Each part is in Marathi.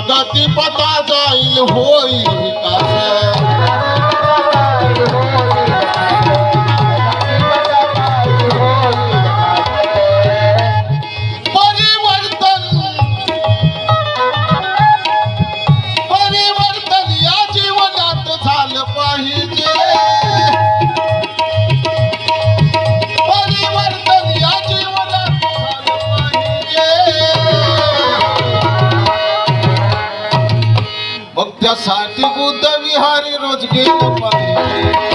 जगती पता जाईल होईल विकास परिवर्तन या जीवनात झालं पाहिजे परिवर्तन या जीवनात झालं पाहिजे मग त्यासाठी बुद्ध विहारी रोज गेलं पाहिजे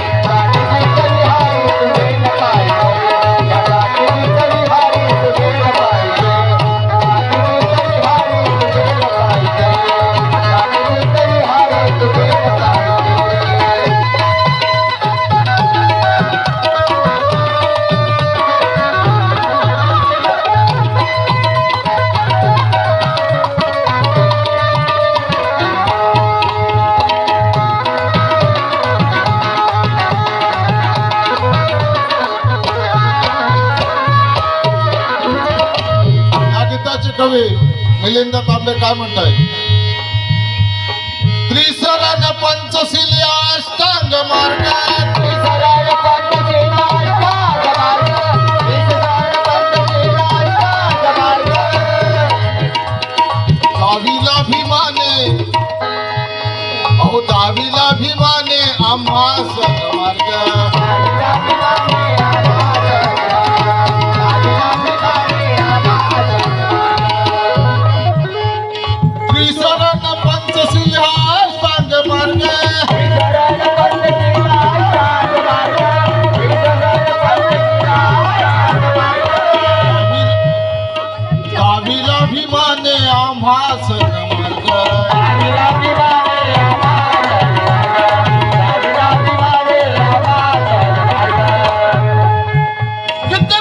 कवी मिलिंद तांबे काय म्हणताय त्रिसरण पंचशील अष्टांग मार्ग दावीला भीमाने अहो दावीला भीमाने आम्हा सन्मार्ग अभिमाने आम्हा सन्मार्ग किती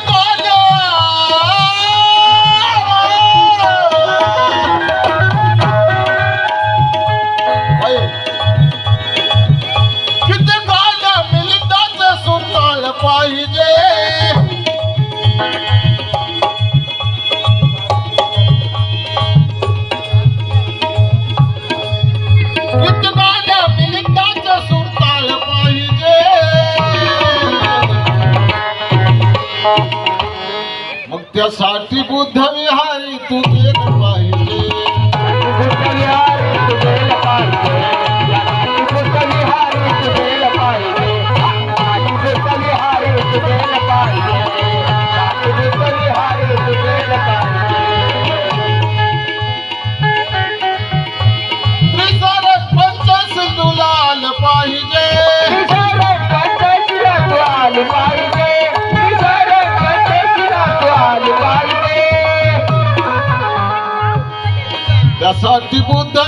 काल मिलिंदाचं सुटाळ पाहिजे मग त्यासाठी बुद्ध विहारी तू गेलं पाहिजे त्रिसरण पंचशील आलं पाहिजे त्यासाठी बुद्ध